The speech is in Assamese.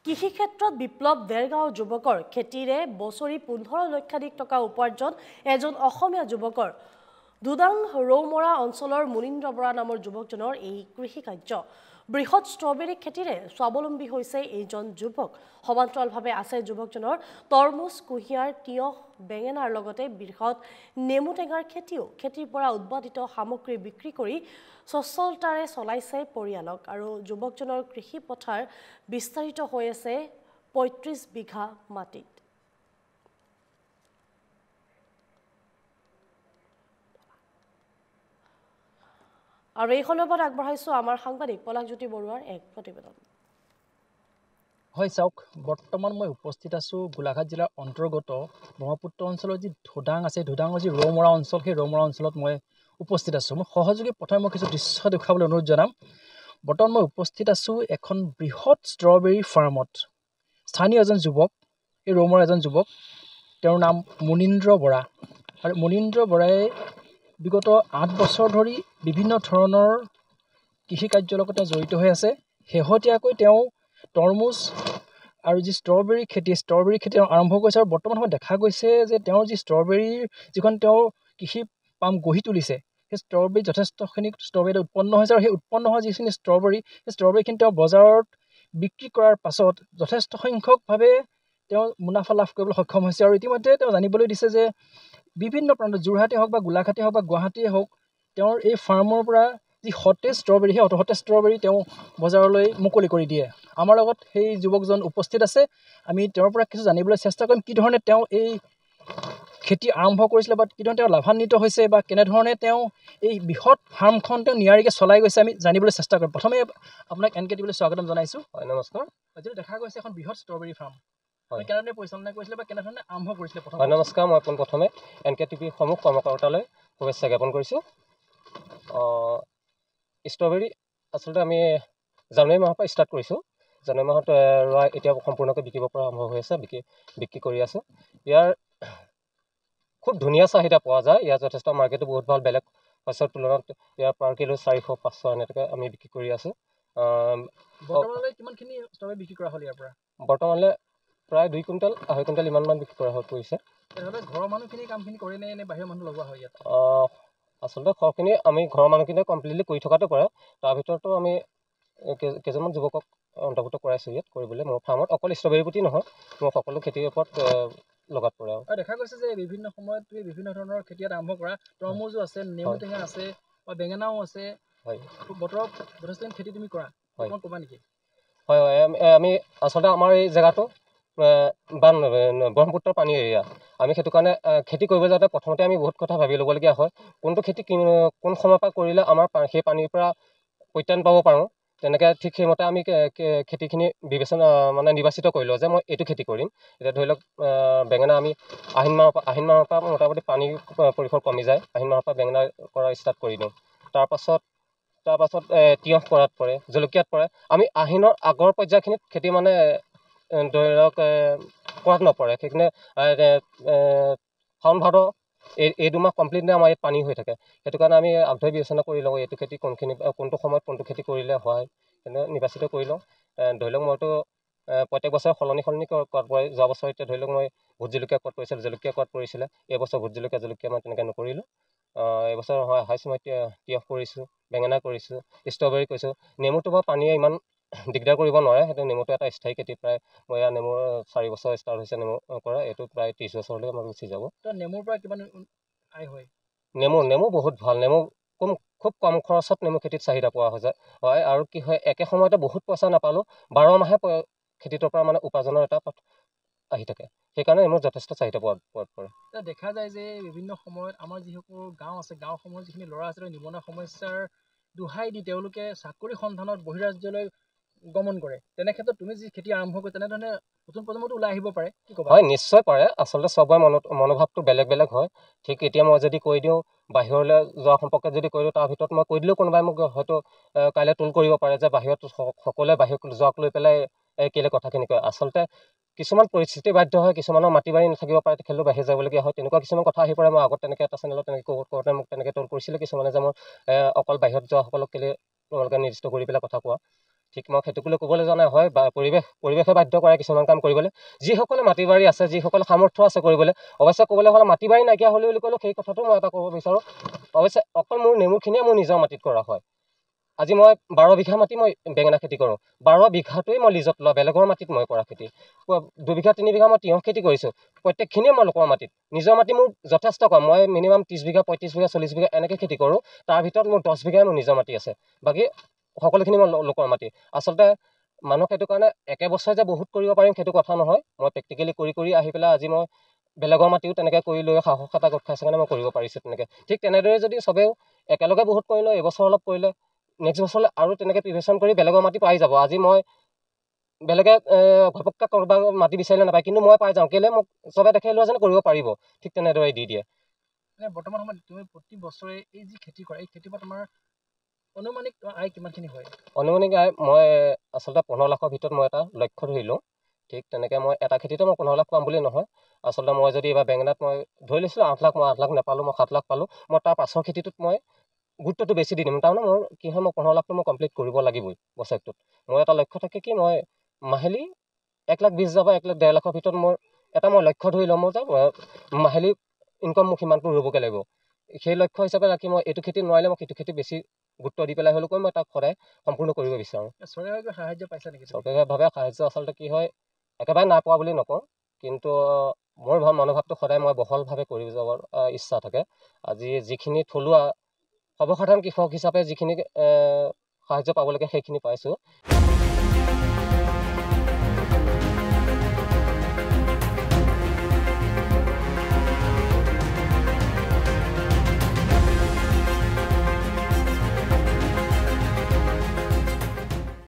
কৃষি ক্ষেত্ৰত বিপ্লৱ দেৰগাঁও যুৱকৰ খেতিৰে বছৰি 15 লক্ষাধিক টকা উপাৰ্জন এজন অসমীয়া যুৱকৰ দুদাং ৰৌমৰা অঞ্চলৰ মুনীন্দ্ৰ বৰা নামৰ যুৱকজনৰ এই কৃষি কাৰ্য বৃহৎ ষ্ট্ৰবেৰী খেতিৰে স্বাৱলম্বী হৈছে এইজন যুৱক সমান্তৰালভাৱে আছে যুৱকজনৰ তৰমুজ কুঁহিয়াৰ তিয়হ বেঙেনাৰ লগতে বৃহৎ নেমু টেঙাৰ খেতিও খেতিৰ পৰা উৎপাদিত সামগ্ৰী বিক্ৰী কৰি সচ্ছলতাৰে চলাইছে পৰিয়ালক আৰু যুৱকজনৰ কৃষি পথাৰ বিস্তাৰিত হৈ আছে ৩৫ বিঘা মাটিত আৰু এই খনবত আগবঢ়াইছো আমাৰ সাংবাদিক পলাকজ্যোতি বৰুৱাৰ এক প্ৰতিবেদন হয় চাওক বৰ্তমান মই উপস্থিত আছো গোলাঘাট জিলাৰ অন্তৰ্গত ব্ৰহ্মপুত্ৰ অঞ্চলৰ যি ধুদাং আছে ধুদাঙৰ যি ৰৌমৰা অঞ্চল সেই ৰৌমৰা অঞ্চলত মই উপস্থিত আছো মই সহযোগী প্ৰথমে মই কিছু দৃশ্য দেখুৱাবলৈ অনুৰোধ জনাম বৰ্তমান মই উপস্থিত আছো এখন বৃহৎ ষ্ট্ৰবেৰী ফাৰ্মত স্থানীয় এজন যুৱক এই ৰৌমৰা এজন যুৱক তেওঁৰ নাম মুনীন্দ্ৰ বৰা আৰু মুনীন্দ্ৰ বৰাই বিগত ৮ বছৰ ধৰি বিভিন্ন ধৰণৰ কৃষি কাৰ্যৰ লগত জড়িত হৈ আছে শেহতীয়াকৈ তেওঁ তৰমুজ আৰু যি ষ্ট্ৰবেৰী খেতি আৰম্ভ কৰিছে আৰু বৰ্তমান সময়ত দেখা গৈছে যে তেওঁৰ যি ষ্ট্ৰবেৰীৰ যিখন তেওঁ কৃষি পাম গঢ়ি তুলিছে সেই ষ্ট্ৰবেৰী যথেষ্টখিনি ষ্ট্ৰবেৰী উৎপন্ন হৈছে আৰু সেই উৎপন্ন হোৱা যিখিনি ষ্ট্ৰবেৰী সেই ষ্ট্ৰবেৰীখিনি তেওঁ বজাৰত বিক্ৰী কৰাৰ পাছত যথেষ্ট সংখ্যকভাৱে তেওঁ মুনাফা লাভ কৰিবলৈ সক্ষম হৈছে আৰু ইতিমধ্যে তেওঁ জানিবলৈ দিছে যে বিভিন্ন প্ৰান্তত যোৰহাটে হওক বা গোলাঘাটে হওক বা গুৱাহাটীয়ে হওক তেওঁৰ এই ফাৰ্মৰ পৰা যি সতেজ ষ্ট্ৰবেৰী সেই সতেজ ষ্ট্ৰবেৰী তেওঁ বজাৰলৈ মুকলি কৰি দিয়ে আমাৰ লগত সেই যুৱকজন উপস্থিত আছে আমি তেওঁৰ পৰা কিছু জানিবলৈ চেষ্টা কৰিম কি ধৰণে তেওঁ এই খেতি আৰম্ভ কৰিছিলে বা কি ধৰণে তেওঁ লাভান্বিত হৈছে বা কেনেধৰণে তেওঁ এই বৃহৎ ফাৰ্মখন তেওঁ নিয়াৰিকৈ চলাই গৈছে আমি জানিবলৈ চেষ্টা কৰিম প্ৰথমে আপোনাক এনকে টিভিলৈ স্বাগতম জনাইছোঁ হয় নমস্কাৰ যিটো দেখা গৈছে এখন বৃহৎ ষ্ট্ৰবেৰী ফাৰ্ম হয় কেনেধৰণে পৰিচালনা কৰিছিলে বা কেনেধৰণে আৰম্ভ কৰিছিলে প্ৰথম হয় নমস্কাৰ মই পোনপ্ৰথমে এনকে টিভিৰ সমূহ কৰ্মকৰ্তালৈ শুভেচ্ছা জ্ঞাপন কৰিছোঁ ষ্ট্ৰবেৰী আচলতে আমি জানুৱাৰী মাহৰ পৰা ষ্টাৰ্ট কৰিছোঁ জানুৱাৰী মাহত ৰোৱা এতিয়া সম্পূৰ্ণকৈ বিকিব পৰা আৰম্ভ হৈ আছে বিক্ৰী কৰি আছোঁ ইয়াৰ খুব ধুনীয়া চাহিদা পোৱা যায় ইয়াৰ যথেষ্ট মাৰ্কেটো বহুত ভাল বেলেগ শস্যৰ তুলনাত ইয়াৰ পাৰ কিলো 400-500 এনেকৈ আমি বিক্ৰী কৰি আছোঁ বৰ্তমানলৈ কিমানখিনি ষ্ট্ৰবেৰী বিক্ৰী কৰা হ'ল ইয়াৰ পৰা বৰ্তমানলৈ প্ৰায় 2 কুইণ্টেল 2.5 কুইণ্টেল ইমানমান বিক্ৰী কৰা হৈ পৰিছে তেনেহ'লে ঘৰৰ মানুহখিনি কামখিনি কৰে নে বাহিৰৰ মানুহ লগোৱা হয় ইয়াত আচলতে খৰখিনি আমি ঘৰৰ মানুহখিনিয়ে কমপ্লিটলি কৰি থকাটো কৰে তাৰ ভিতৰতো আমি কেইজনমান যুৱকক অন্তৰ্ভুক্ত কৰাইছোঁ ইয়াত কৰিবলৈ মোৰ ফাৰ্মত অকল ষ্ট্ৰবেৰী প্ৰতি নহয় মোৰ সকলো খেতিৰ ওপৰত লগাত পৰে আৰু দেখা গৈছে যে বিভিন্ন সময়ত তুমি বিভিন্ন ধৰণৰ খেতি ইয়াত আৰম্ভ কৰা তৰমুজো আছে নেমু টেঙা আছে বা বেঙেনাও আছে হয় বতৰত যথেষ্ট খেতি তুমি কৰা হয় ক'বা নেকি হয় হয় আমি আচলতে আমাৰ এই জেগাটো ব্ৰহ্মপুত্ৰৰ পানী এৰিয়া আমি সেইটো কাৰণে খেতি কৰিবলৈ যাওঁতে প্ৰথমতে আমি বহুত কথা ভাবি ল'বলগীয়া হয় কোনটো খেতি কোন সময়ৰ পৰা কৰিলে আমাৰ সেই পানীৰ পৰা পৰিত্ৰাণ পাব পাৰোঁ তেনেকৈ ঠিক সেইমতে আমি খেতিখিনি নিৰ্বাচিত কৰি লওঁ যে মই এইটো খেতি কৰিম এতিয়া ধৰি লওক বেঙেনা আমি আহিন মাহৰ পৰা মোটামুটি পানীৰ পৰিসৰ কমি যায় আহিন মাহৰ পৰা বেঙেনা কৰা ষ্টাৰ্ট কৰি দিওঁ তাৰপাছত তিয়ঁহ কৰাত পৰে জলকীয়াত পৰে আমি আহিনৰ আগৰ পৰ্যায়খিনিত খেতি ধৰি লওক কৰাত নপৰে সেইখিনি শাওণ ভাদ এই 2 মাহ কমপ্লিটলি আমাৰ ইয়াত পানী হৈ থাকে সেইটো কাৰণে আমি আগধৰি বিবেচনা কৰি লওঁ এইটো খেতি কোনটো সময়ত কোনটো খেতি কৰিলে হয় তেনে নিৰ্বাচিত কৰি লওঁ ধৰি লওক মইতো প্ৰত্যেক বছৰে সলনি কৰাত পৰে যোৱা বছৰ এতিয়া ধৰি লওক মই ভোট জলকীয়া কৰাত পৰিছিলে জলকীয়া কৰাত পৰিছিলে এইবছৰ ভোট জলকীয়া মই তেনেকৈ নকৰিলোঁ এইবছৰ হয় হাইছ মই তিয়ঁহ কৰিছোঁ বেঙেনা কৰিছোঁ ষ্ট্ৰবেৰী কৰিছোঁ নেমুটো বাৰু পানীয়ে ইমান দিগদাৰ কৰিব নোৱাৰে সেইটো নেমুটো এটা স্থায়ী খেতি প্ৰায় মই ইয়াৰ নেমুৰ 4 বছৰ ষ্টাৰ্ট হৈছে নেমু কৰা এইটো প্ৰায় 30 বছৰলৈ আমাৰ গুচি যাব নেমুৰ পৰা কিমান আয় হয় নেমু বহুত ভাল নেমু খুব কম খৰচত নেমু খেতিত চাহিদা পোৱা হৈ যায় হয় আৰু কি হয় একে সময়তে বহুত পইচা নাপালোঁ 12 মাহে খেতিটোৰ পৰা উপাৰ্জনৰ এটা পথ আহি থাকে সেইকাৰণে নেমুৰ যথেষ্ট চাহিদা পোৱাত পৰে দেখা যায় যে বিভিন্ন সময়ত আমাৰ যিসকল গাঁও আছে গাঁওসমূহৰ যিখিনি ল'ৰা আছে নিবনুৱা সমস্যাৰ দোহাই দি তেওঁলোকে চাকৰি সন্ধানত বহিৰাজ্যলৈ গমন কৰে তেনে ক্ষেত্ৰত তুমি যি খেতি আৰম্ভ কৰি তেনেধৰণে নতুন প্ৰজন্মটো ওলাই আহিব পাৰে কি ক'বা হয় নিশ্চয় পাৰে আচলতে চবৰে মনোভাৱটো বেলেগ হয় ঠিক এতিয়া মই যদি কৈ দিওঁ বাহিৰলৈ যোৱা সম্পৰ্কে যদি কৈ দিওঁ তাৰ ভিতৰত মই কৈ দিলেও কোনোবাই মোক হয়তো কাইলৈ টোল কৰিব পাৰে যে বাহিৰত সকলোৱে বাহিৰত যোৱাক লৈ পেলাই কেলৈ কথাখিনি কয় আচলতে কিছুমান পৰিস্থিতি বাধ্য হয় কিছুমানৰ মাটি বাৰী নাথাকিব পাৰে তেখেতলোক বাহিৰ যাবলগীয়া হয় তেনেকুৱা কিছুমান কথা আহি পৰে মই আগত তেনেকৈ এটা চেনেলত তেনেকৈ কৰোঁতে মোক তেনেকৈ টোল কৰিছিলে কিছুমানে যে মোৰ অকল বাহিৰত যোৱাসকলক কেলৈ তোমালোকে নিৰ্দিষ্ট কৰি পেলাই কথা কোৱা ঠিক মই খেতিকলৈ ক'বলৈ যোৱা নাই হয় বা পৰিৱেশে বাধ্য কৰে কিছুমান কাম কৰিবলৈ যিসকলে মাটি বাৰী আছে যিসকলে সামৰ্থ্য আছে কৰিবলৈ অৱশ্যে ক'বলৈ হ'লে মাটি বাৰী নাইকিয়া হ'লে বুলি ক'লেও সেই কথাটো মই এটা ক'ব বিচাৰোঁ অৱশ্যে অকল মোৰ নেমুখিনিয়ে মোৰ নিজৰ মাটিত কৰা হয় আজি মই 12 বিঘা মাটি মই বেঙেনা খেতি কৰোঁ 12 বিঘাটোৱেই মই লিজত লোৱা বেলেগৰ মাটিত মই কৰা খেতি 2 বিঘা 3 বিঘা মই তিয়ঁহ খেতি কৰিছোঁ প্ৰত্যেকখিনিয়ে মই লোকৰ মাটিত নিজৰ মাটি মোৰ যথেষ্ট কম মই মিনিমাম 30 বিঘা 35 বিঘা 40 বিঘা এনেকৈ খেতি কৰোঁ তাৰ ভিতৰত মোৰ 10 বিঘাই মোৰ নিজৰ মাটি আছে বাকী সকলোখিনি মই লোকৰ মাটি আচলতে মানুহ সেইটো কাৰণে একে বছৰে যে বহুত কৰিব পাৰিম সেইটো কথা নহয় মই প্ৰেক্টিকেলি কৰি আহি পেলাই আজি মই বেলেগৰ মাটিও তেনেকৈ কৰি লৈ সাহস এটা গোট খাইছে কাৰণে মই কৰিব পাৰিছোঁ তেনেকৈ ঠিক তেনেদৰে যদি চবেও একেলগে বহুত কৰিলে এবছৰ অলপ কৰিলে নেক্সট বছৰলৈ আৰু তেনেকৈ প্ৰিভেশ্যন কৰি বেলেগৰ মাটি পাই যাব আজি মই বেলেগে ঘপককৈ ক'ৰবাৰ মাটি বিচাৰিলে নাপায় কিন্তু মই পাই যাওঁ কেলৈ মোক চবে দেখাই লোৱা যেন কৰিব পাৰিব ঠিক তেনেদৰে দি দিয়ে বৰ্তমান সময়ত তুমি প্ৰতি বছৰে এই যি খেতি কৰা এই খেতিৰ পৰা তোমাৰ অনুমানিক আয় কিমানখিনি হয় অনুমানিক আয় মই আচলতে 15 লাখৰ ভিতৰত মই এটা লক্ষ্য ধৰিলোঁ ঠিক তেনেকৈ মই এটা খেতিতে মই 15 লাখ পাম বুলি নহয় আচলতে মই যদি এইবাৰ বেঙেনাত মই ধৰি লৈছিলোঁ 8 লাখ মই 8 লাখ নাপালোঁ মই 7 লাখ পালোঁ মই তাৰ পাছৰ খেতিটোত মই গুৰুত্বটো বেছি দি দিম তাৰমানে মোৰ কি হয় মই 15 লাখটো মই কমপ্লিট কৰিব লাগিবই বছৰটোত মোৰ এটা লক্ষ্য থাকে কি মই মাহিলী 1,20,000 বা 1,50,000 লাখৰ ভিতৰত মোৰ এটা মই লক্ষ্য ধৰি ল'ম যে মাহিলী ইনকম মোক সিমানটো ৰ'বগৈ লাগিব সেই লক্ষ্য হিচাপে ৰাখি মই এইটো খেতি নোৱাৰিলে মই সেইটো খেতি বেছি গুৰুত্ব দি পেলাই হ'লেও মই তাক সদায় সম্পূৰ্ণ কৰিব বিচাৰোঁ চৰকাৰী সাহায্য পাইছা নেকি চৰকাৰীভাৱে সাহায্য আচলতে কি হয় একেবাৰে নাপোৱা বুলি নকওঁ কিন্তু মোৰ মনোভাৱটো সদায় মই বহলভাৱে কৰি যাবৰ ইচ্ছা থাকে আজি যিখিনি থলুৱা সৰ্বসাধাৰণ কৃষক হিচাপে যিখিনি সাহায্য পাব লাগে সেইখিনি পাইছোঁ